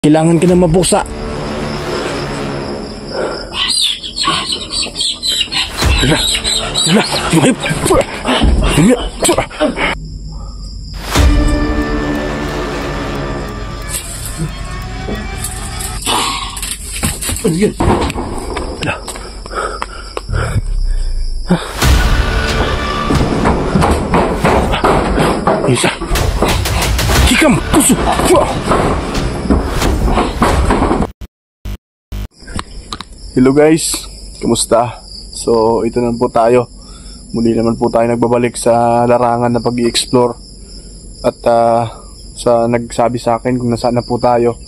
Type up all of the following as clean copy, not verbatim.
Kailangan ka na mabuksa. Ano yan? Isa. Kikam, puso. Hello guys, kamusta? So ito na po tayo. Muli naman po tayo nagbabalik sa larangan na pag-i-explore. At sa nagsabi sa akin kung nasaan na po tayo.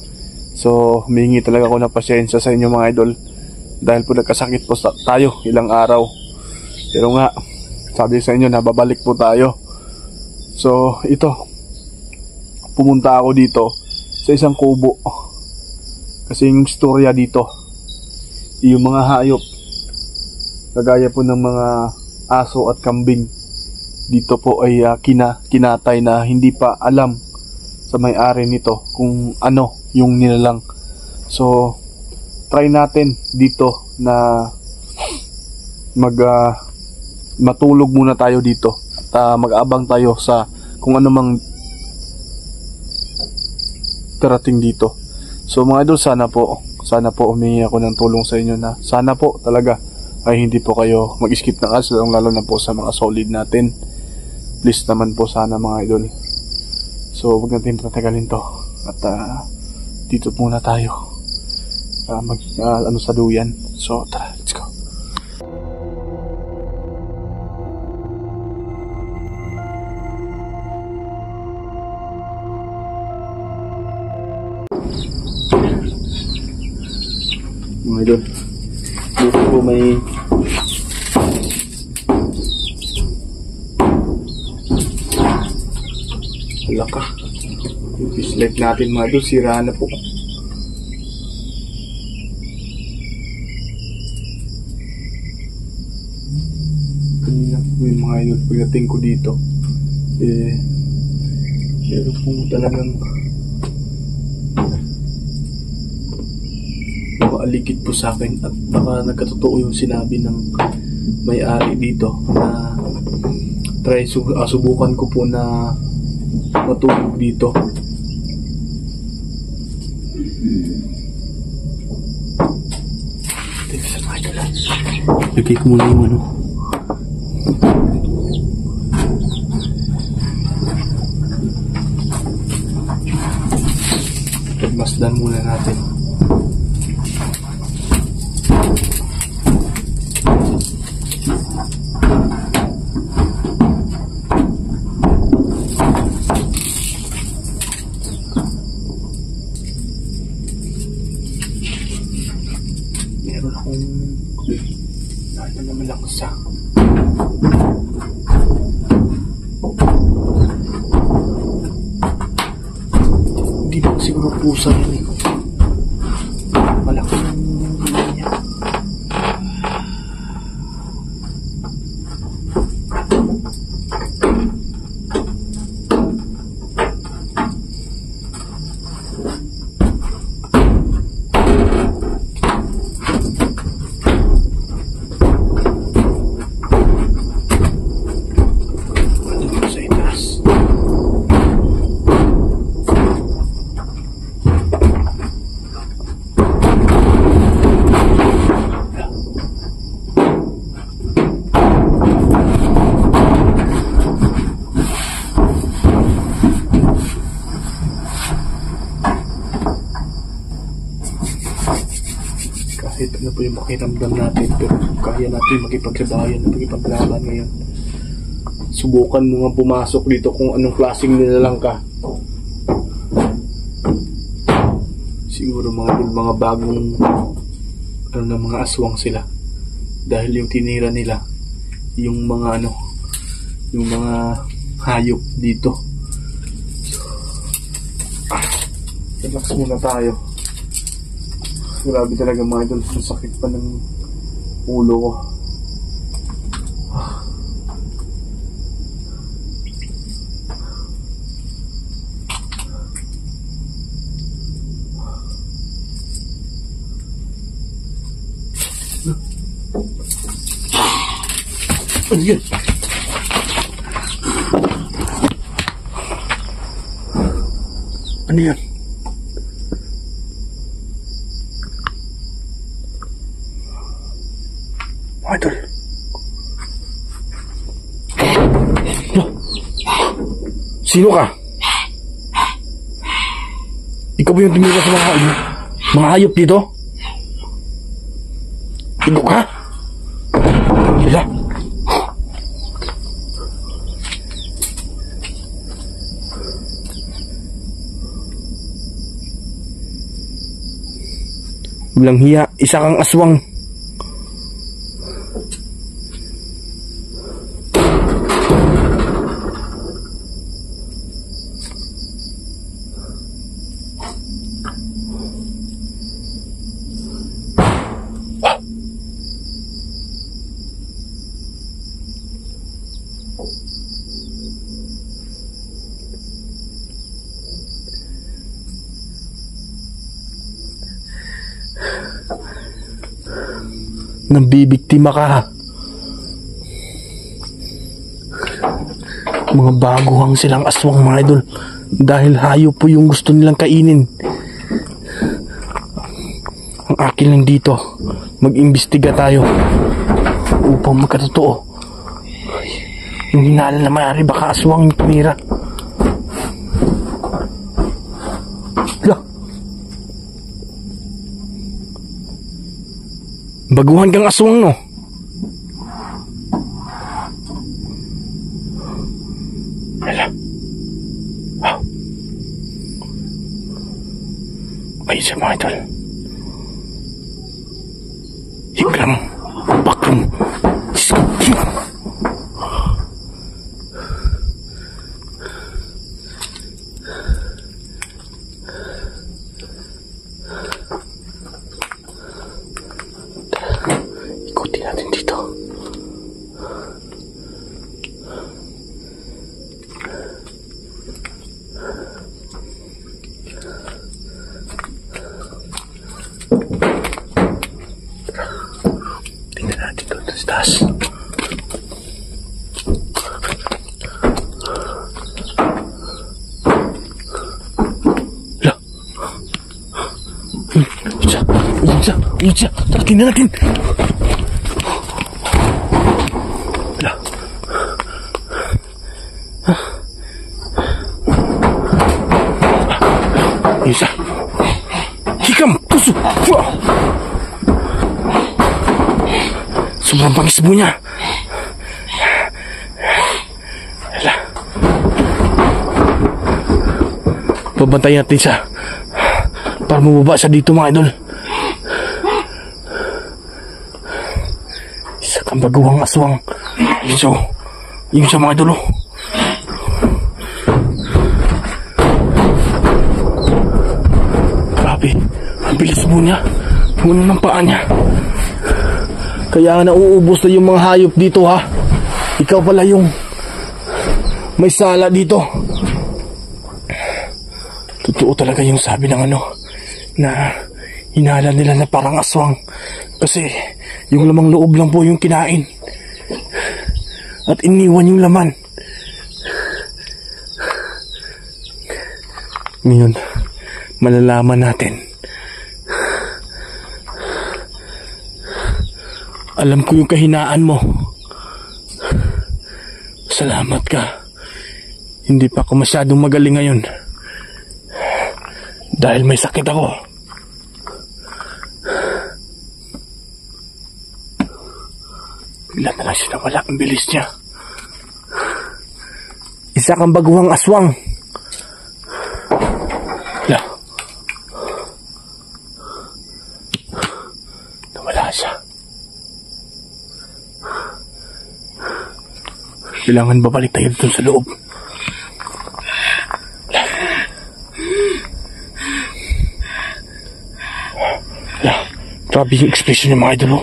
So humingi talaga ako ng pasensya sa inyo mga idol. Dahil po nagkasakit po tayo ilang araw. Pero nga, sabi sa inyo na babalik po tayo. So ito, pumunta ako dito sa isang kubo. Kasi yung istorya dito, yung mga hayop kagaya po ng mga aso at kambing dito po ay kinatay na hindi pa alam sa may-ari nito kung ano yung nilalang. So try natin dito na matulog muna tayo dito at mag-abang tayo sa kung ano mang tarating dito. So mga idol, sana po humingi ako ng tulong sa inyo na sana po talaga ay hindi po kayo mag-skip ng ads, lalo na po sa mga solid natin. Please naman po sana mga idol. So huwag natin tatagalin to at dito muna tayo sa duyan. So tara, let's go. Mga idol, dito po may laka. Yung flashlight natin mga idol, sira na po. Kanina po yung mga idol, pagdating ko dito meron po talagang alikid po sa akin at baka nagkatotoo yung sinabi ng may-ari dito na subukan ko po na matulog dito. Lagay ko muna yung ano. Pagmasdan muna natin. Meron akong nakita naman lang sa hindi ba siguro pusa yun eh. Malaki niya. Kahit ano po yung makiramdam natin, pero kaya natin makipagsabayan at makipaglaban ngayon. Subukan mo nga pumasok dito kung anong klaseng nilalang ka. Siguro mga bagong mga aswang sila, dahil yung tinira nila yung mga yung mga hayop dito. Relax muna tayo. Grabe talaga mga idol, sakit pa ng ulo ko. Ano yan? Ano yan? Idol. Sino ka? Ikaw ba yung tumira sa mga hayop dito? Ikaw ka? Wala. Walang hiya, isa kang aswang. Nambibiktima ka. Mga baguhang silang aswang, mga idol, dahil hayop po yung gusto nilang kainin. Ang akin lang dito, mag-imbestiga tayo upang magkatotoo. Yung hinala na mayari, baka aswang yung tumira. Baguhan kang aswang, no? Hala. Wow. Ayun siya, mga idol. Hikram. Bakram. Ikutin natin dito. Tingnan natin doon sa taas. Isa. Tara, tingnan natin. Wala. Isa. Hikam, puso. Sobrang bangis mo niya. Wala. Pabantayin natin siya para bumaba siya dito, mga idol. Ang baguhang aswang. Yun siya, mga idol. Grabe, ang bilis mo niya. Puno ng paa niya. Kaya nga nauubos na yung mga hayop dito, ha. Ikaw pala yung may sala dito. Totoo talaga yung sabi ng na hinala nila na parang aswang. Kasi yung lamang loob lang po yung kinain. At iniwan yung laman. Ngayon, malalaman natin. Alam ko yung kahinaan mo. Salamat ka. Hindi pa ako masyadong magaling ngayon. Dahil may sakit ako. Bigla na lang siya nawala. Ang bilis niya. Isa kang baguhang aswang. Wala. Nawala siya. Kailangan babalik tayo dun sa loob. Grabe yung expression ng mga idol.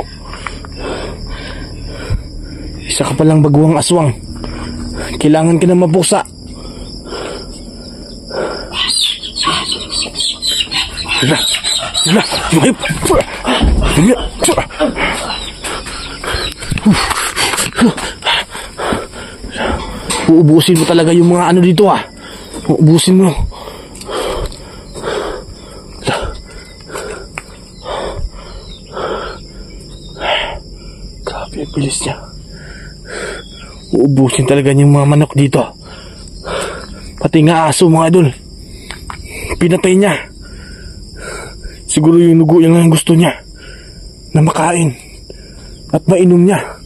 Isa ka palang baguhang aswang. Kailangan ka na mabusa. Wala. Uubusin mo talaga yung mga ano dito ah. Uubusin mo. Grabe ang bilis niya. Uubusin talaga yung mga manok dito. Pati nga aso mga idol. Pinatay niya. Siguro yung nugo yung lang gusto niya na makain at mainom niya.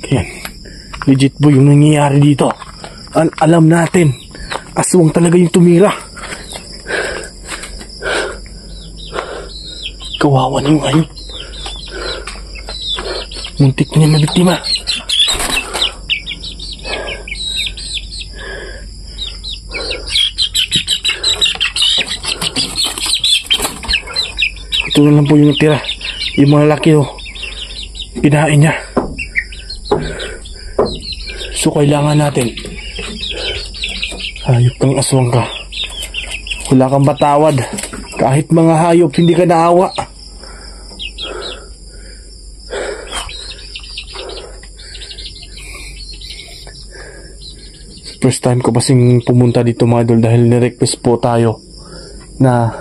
Kaya legit boy yung nangyayari dito. Alam natin, aswang talaga yung tumira. Kawawa na yung hayop. Muntik na niya mabiktima. Ito na lang po yung natira. Yung mga laki o pinahain niya. So kailangan natin, hayop kang aswang ka, wala kang patawad. Kahit mga hayop hindi ka naawa. First time ko kasing pumunta dito mga idol dahil nirequest po tayo na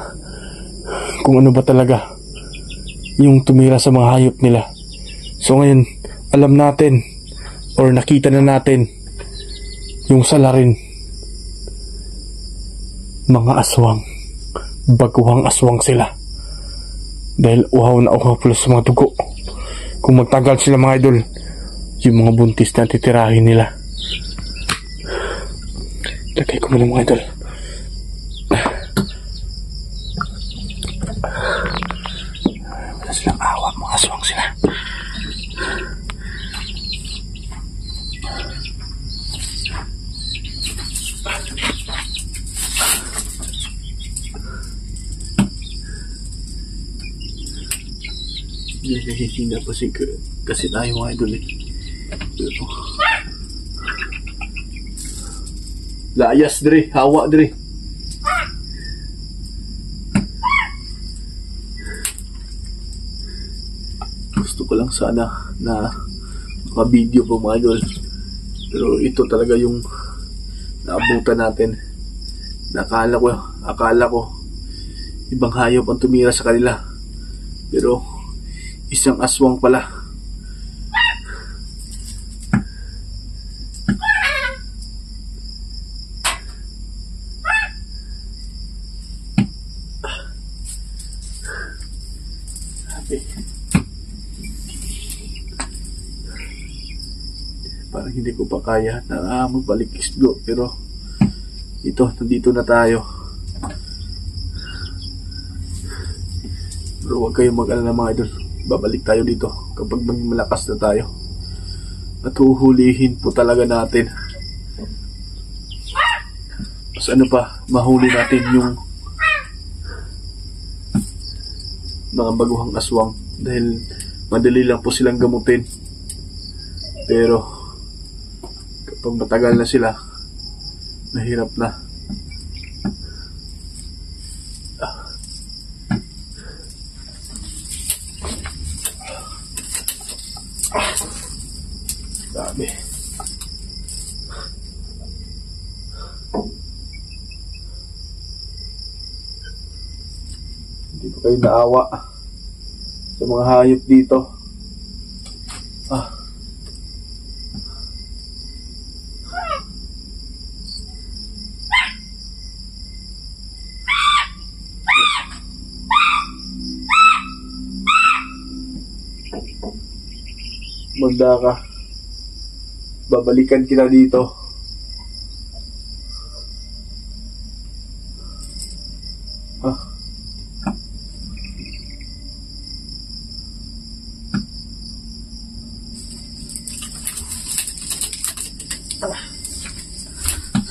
kung ano ba talaga yung tumira sa mga hayop nila. So ngayon, alam natin or nakita na natin yung salarin. Mga aswang. Baguhang aswang sila. Dahil uhaw na uhaw plus sa mga dugo. Kung magtagal sila mga idol, yung mga buntis na titirahin nila. Lagay ko muna mga idol. Wala silang awa, mga aswang sila. Hindi na po kasi tayo mga idol eh. Layas dre, hawa dre. Gusto ko lang sana na maka-video po mga idol. Pero ito talaga yung naabutan natin. Akala ko ibang hayop ang tumira sa kanila. Pero isang aswang pala. Parang hindi ko pa kaya na magbalik islo. Pero ito, nandito na tayo. Pero huwag kayong mag-alala mga idol. Babalik tayo dito kapag maging malakas na tayo. At huhulihin po talaga natin. Mas ano pa, mahuli natin yung mga baguhang aswang. Dahil madali lang po silang gamutin. Pero kapag matagal na sila, mahirap na. Sabi. Hindi pa kayo naawa sa mga hayop dito. Manda ka. Babalikan kita dito.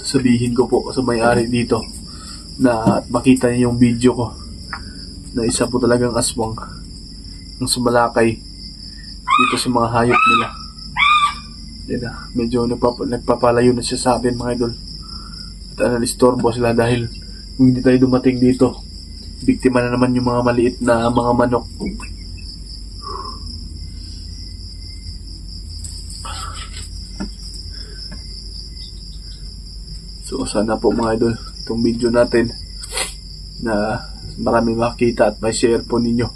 Sasabihin ko po sa may-ari dito na makita niya yung video ko na isa po talagang aswang ang sumalakay dito sa mga hayop nila. Yan na, medyo nagpapalayo na siya sa atin mga idol. At istorbo sila dahil kung hindi tayo dumating dito, biktima na naman yung mga maliit na mga manok. So sana po mga idol, itong video natin na marami makita at may share po ninyo.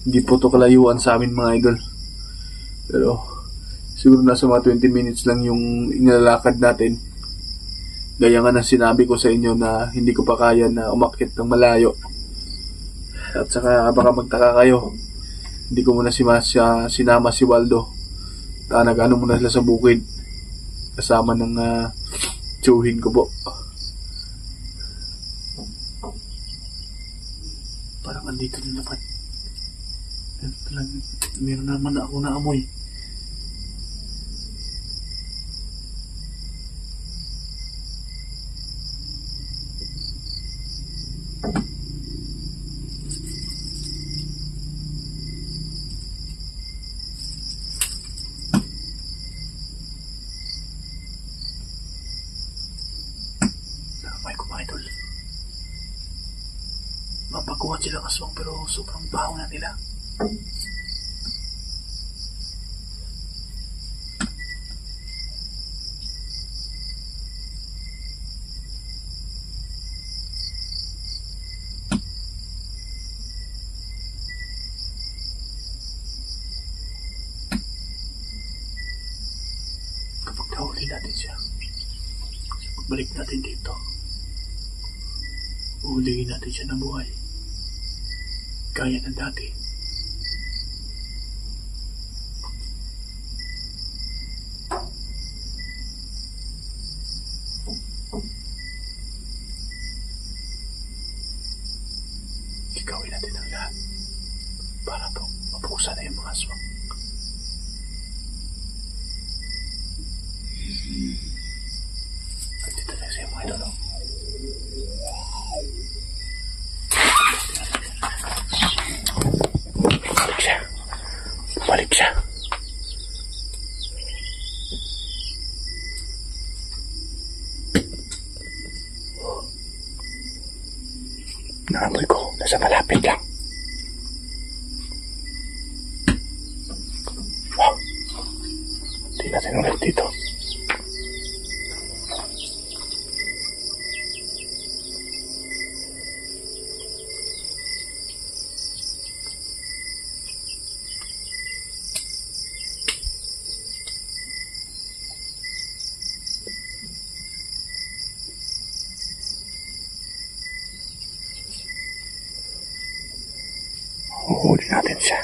Hindi po ito kalayuan sa amin mga idol, pero siguro nasa mga 20 minutes lang yung inilalakad natin. Gaya nga ng sinabi ko sa inyo na hindi ko pa kaya na umakyat ng malayo. At saka baka magtaka kayo, hindi ko muna sinama si Waldo. Nag-ano muna sila sa bukid kasama ng tsuhin ko po. Parang andito na naman. Meron naman ako na amoy. Mapakuha silang aswang pero sobrang baho na nila. Kapag nahuli natin siya, pagbalik natin dito, uhulihin natin siya ng buhay. Kaya ng dati. Gagawin natin ang lahat para po mapukusan na yung mga aswang. At dito na siya mga idol. Balik siya. Naamoy ko, nasa malapit lang. Wow. Hindi natin ulit dito. Uhuli natin siya.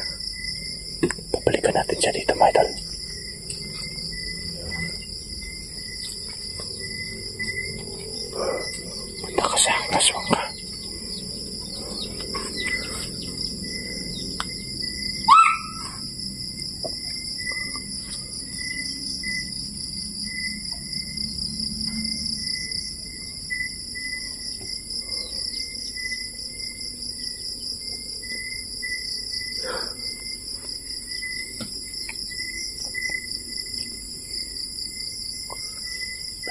Babalikan natin siya dito, mga idol. Punta ka sa aking aswang ka.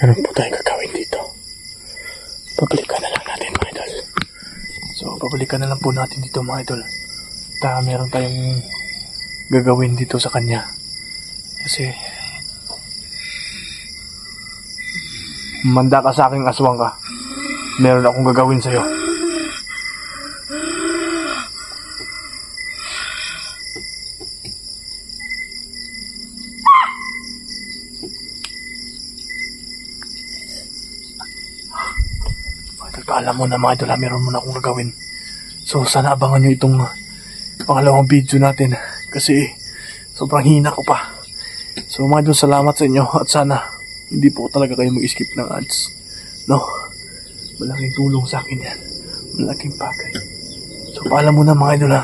Meron po tayong gagawin dito. Pabalikan na lang natin, mga idol. So, pabalikan na lang po natin dito, mga idol. At meron tayong gagawin dito sa kanya. Kasi manda ka sa aking aswang ka. Meron akong gagawin sa'yo. Alam mo na mga idol, meron mo na akong gagawin. So sana abangan nyo itong pangalawang video natin kasi sobrang hina ko pa. So mga idol, salamat sa inyo at sana hindi po talaga kayo mag-skip ng ads. No? Malaking tulong sa akin yan. Malaking bagay. So paalam mo na mga idol ha.